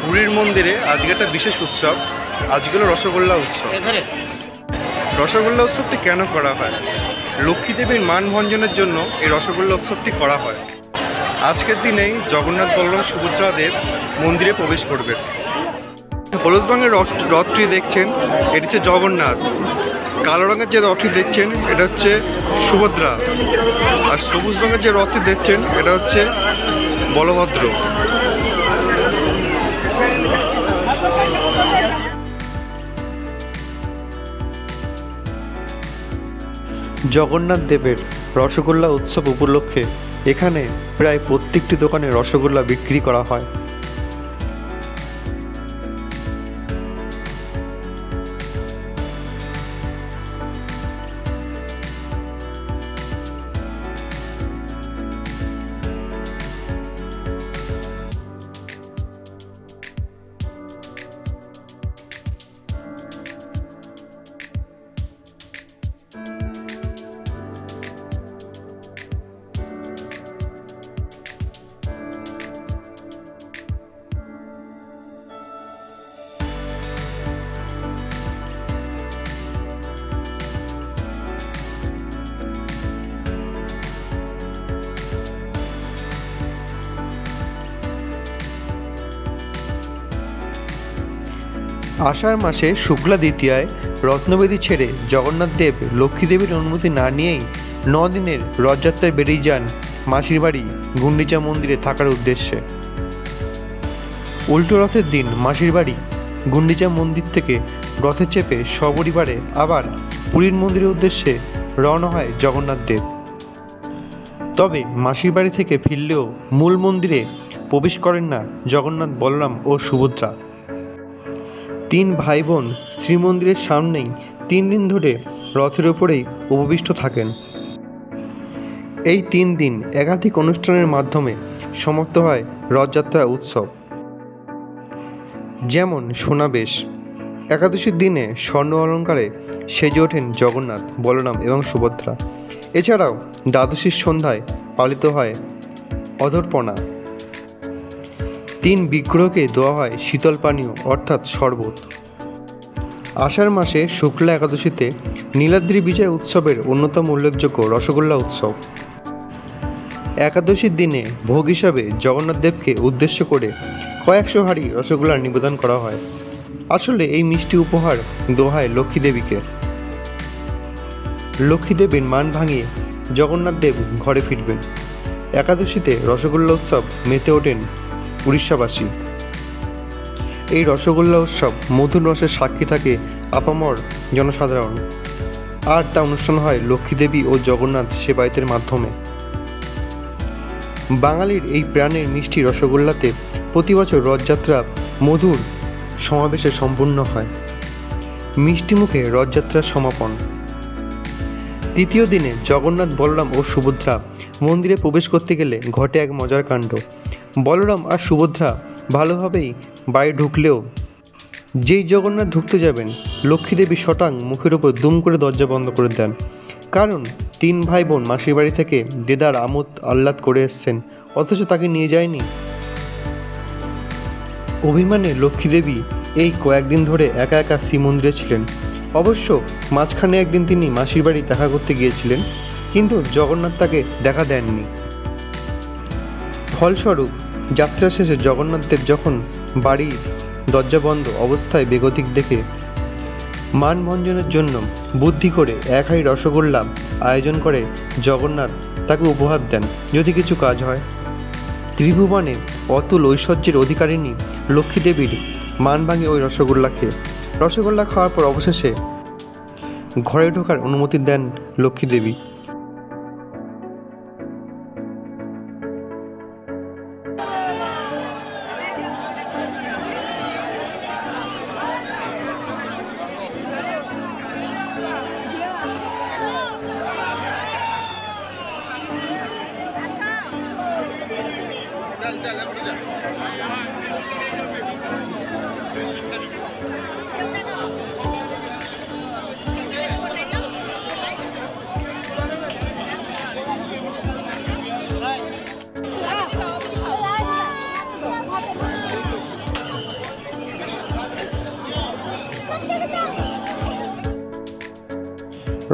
পুরীর মন্দিরে আজকে একটা বিশেষ উৎসব, আজকে হলো রসগোল্লা উৎসব। রসগোল্লা উৎসবটি কেন করা হয়? লক্ষ্মী দেবীর মান ভঞ্জনের জন্য এই রসগোল্লা উৎসবটি করা হয়। আজকের দিনেই জগন্নাথ বলরাম সুভদ্রা দেব মন্দিরে প্রবেশ করবেন। হলুদ রঙের রথটি দেখছেন, এটি হচ্ছে জগন্নাথ। কালো রঙের যে রথটি দেখছেন এটা হচ্ছে সুভদ্রা, আর সবুজ রঙের যে রথটি দেখছেন এটা হচ্ছে বলভদ্র। জগন্নাথ দেবের রসগোল্লা উৎসব উপলক্ষে এখানে প্রায় প্রত্যেকটি দোকানে রসগোল্লা বিক্রি করা হয়। আষাঢ় মাসে শুক্লা দ্বিতীয়ায় রত্নবেদী ছেড়ে জগন্নাথ দেব লক্ষ্মী দেবীর অনুমতি না নিয়েই 9 দিনের রথযাত্রায় বেরিয়ে যান মাসির বাড়ি গুন্ডিচা মন্দিরে থাকার উদ্দেশ্যে। উল্টো রথের দিন মাসির বাড়ি গুন্ডিচা মন্দির থেকে রথে চেপে সপরিবারে আবার পুরীর মন্দিরের উদ্দেশ্যে রওনা হয় জগন্নাথ দেব। তবে মাসির বাড়ি থেকে ফিরলেও মূল মন্দিরে প্রবেশ করেন না জগন্নাথ, বলরাম ও সুভদ্রা। 3 ভাই বোন শ্রীমন্দিরের সামনেই 3 দিন ধরে রথের ওপরেই উপবিষ্ট থাকেন। এই 3 দিন একাধিক অনুষ্ঠানের মাধ্যমে সমাপ্ত হয় রথযাত্রা উৎসব, যেমন সোনাবেশ। একাদশীর দিনে স্বর্ণ অলঙ্কারে সেজে ওঠেন জগন্নাথ, বলরাম এবং সুভদ্রা। এছাড়াও দ্বাদশীর সন্ধ্যায় পালিত হয় অধর্পণা। 3 বিগ্রহকে দেওয়া হয় শীতল পানীয় অর্থাৎ শরবত। আষাঢ় মাসে শুক্লা একাদশীতে নীলাদ্রি বিজয় উৎসবের অন্যতম উল্লেখযোগ্য রসগোল্লা উৎসব। একাদশীর দিনে ভোগ হিসাবে জগন্নাথ দেবকে উদ্দেশ্য করে কয়েকশো হাঁড়ি রসগোল্লার নিবেদন করা হয়। আসলে এই মিষ্টি উপহার দেওয়া হয় লক্ষ্মী দেবীকে। লক্ষ্মী দেবীর মান ভাঙিয়ে জগন্নাথ দেব ঘরে ফিরবেন। একাদশীতে রসগোল্লা উৎসব মেতে ওঠেন উড়িষ্যাবাসী। এই রসগোল্লা উৎসব মধুর রসের সাক্ষী থাকে আপামর জনসাধারণ, আর তা অনুষ্ঠান হয় লক্ষ্মী দেবী ও জগন্নাথ সেবায়েতের মাধ্যমে। বাঙালির এই প্রাণের মিষ্টি রসগোল্লাতে প্রতি বছর রথযাত্রা মধুর সমাবেশে সম্পূর্ণ হয়। মিষ্টি মুখে রথযাত্রার সমাপন। তৃতীয় দিনে জগন্নাথ, বলরাম ও সুভদ্রা মন্দিরে প্রবেশ করতে গেলে ঘটে এক মজার কাণ্ড। বলরাম আর সুভদ্রা ভালোভাবেই বাড়ি ঢুকলেও যেই জগন্নাথ ঢুকতে যাবেন, লক্ষ্মী দেবী শটাং মুখের ওপর দুম করে দরজা বন্ধ করে দেন। কারণ 3 ভাই বোন মাসির বাড়ি থেকে দেদার আমোদ আহ্লাদ করে এসছেন, অথচ তাকে নিয়ে যায়নি। অভিমানে লক্ষ্মী দেবী এই কয়েকদিন ধরে একা একা শ্রীমন্দিরে ছিলেন। অবশ্য মাঝখানে একদিন তিনি মাসির বাড়ি দেখা করতে গিয়েছিলেন, কিন্তু জগন্নাথ তাকে দেখা দেননি। ফলস্বরূপ যাত্রা শেষে জগন্নাথ দেব যখন বাড়ির দরজা বন্ধ অবস্থায় বেগতিক দেখে মানভঞ্জনের জন্য বুদ্ধি করে 1 হাঁড়ি রসগোল্লা আয়োজন করে জগন্নাথ তাকে উপহার দেন যদি কিছু কাজ হয়। ত্রিভুবনে অতুল ঐশ্বর্যের অধিকারিণী লক্ষ্মী দেবীর মান ভাঙে ওই রসগোল্লা খেয়ে। রসগোল্লা খাওয়ার পর অবশেষে ঘরে ঢোকার অনুমতি দেন লক্ষ্মী দেবী।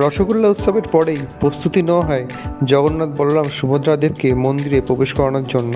রসগোল্লা উৎসবের পরেই প্রস্তুতি নেওয়া হয় জগন্নাথ বলরাম সুভদ্রা দেবকে মন্দিরে প্রবেশ করানোর জন্য।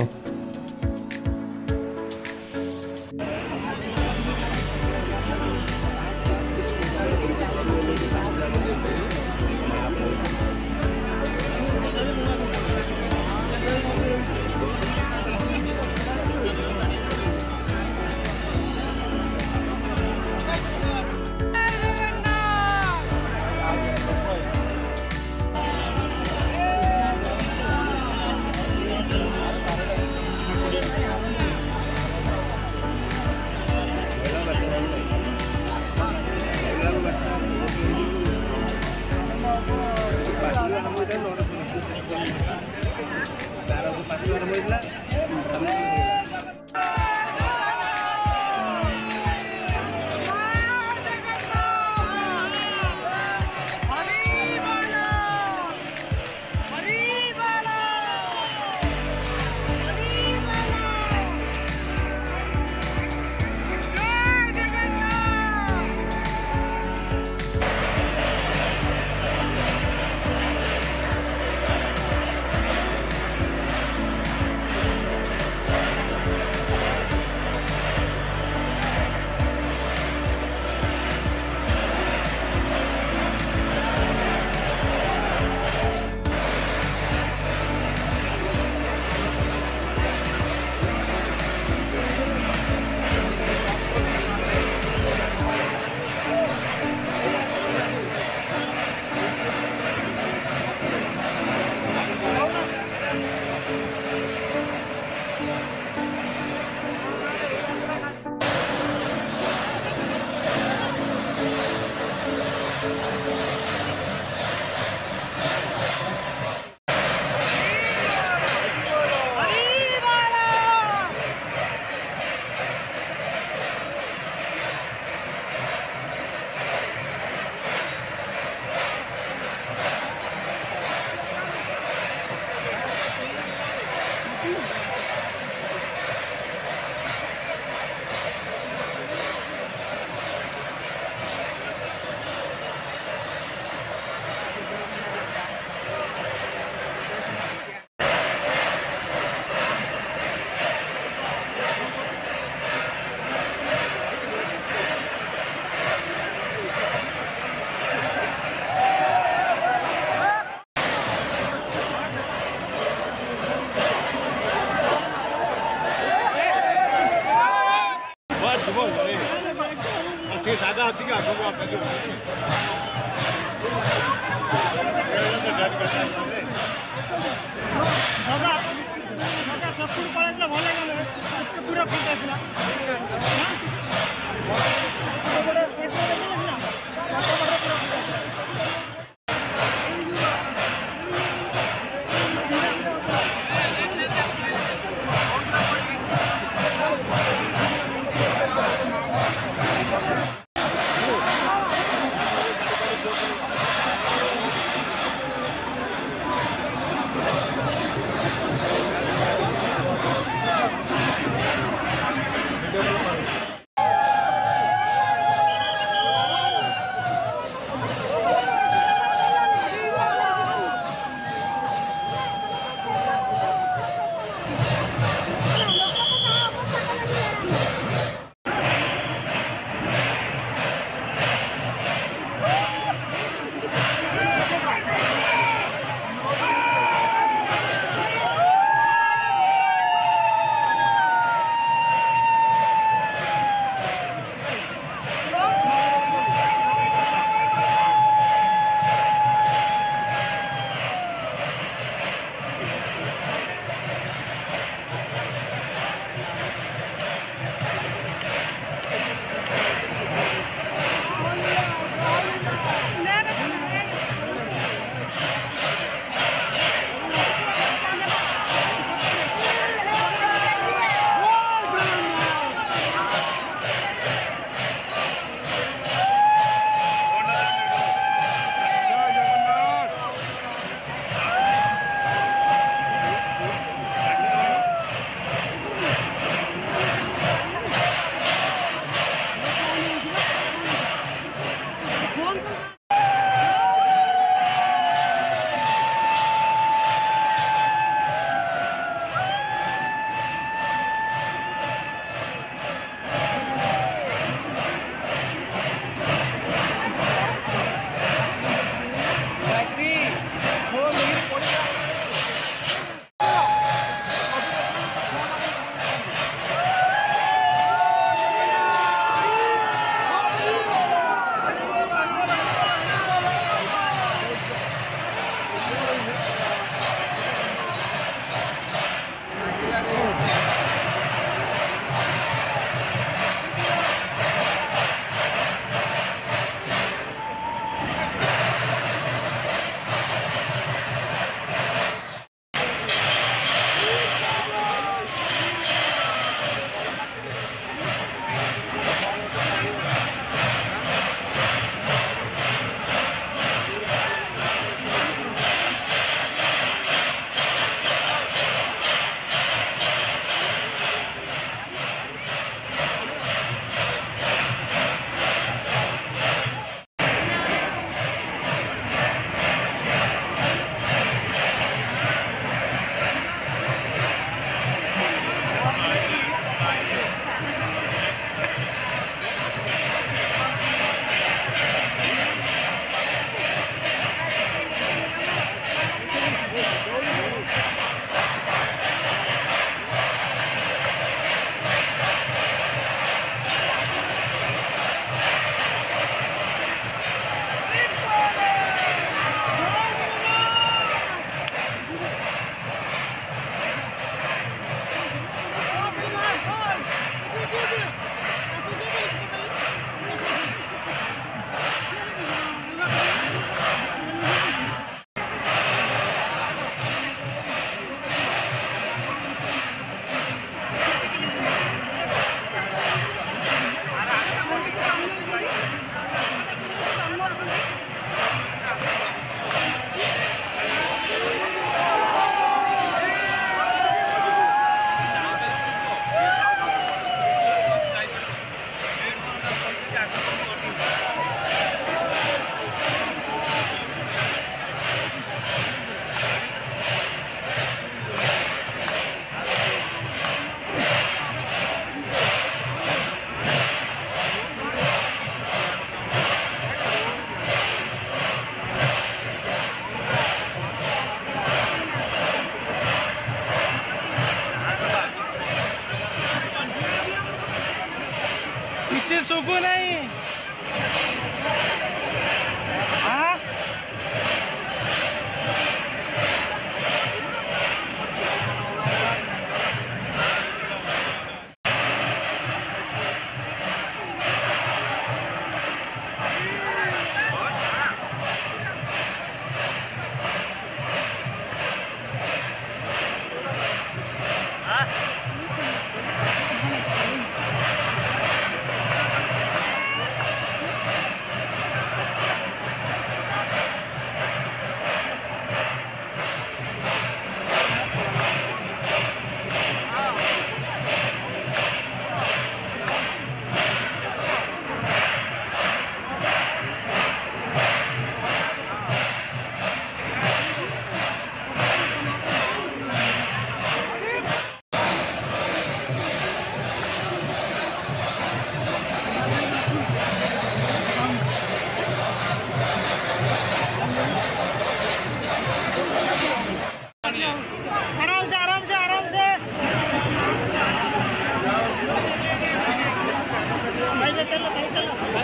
କିଛି ଶୁଭୁ ନାହିଁ।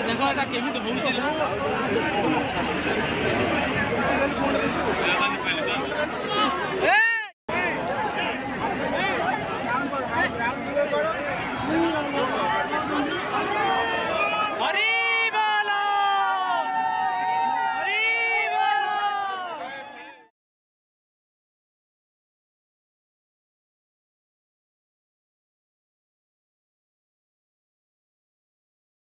देखो এটা কেমিতে হউছিল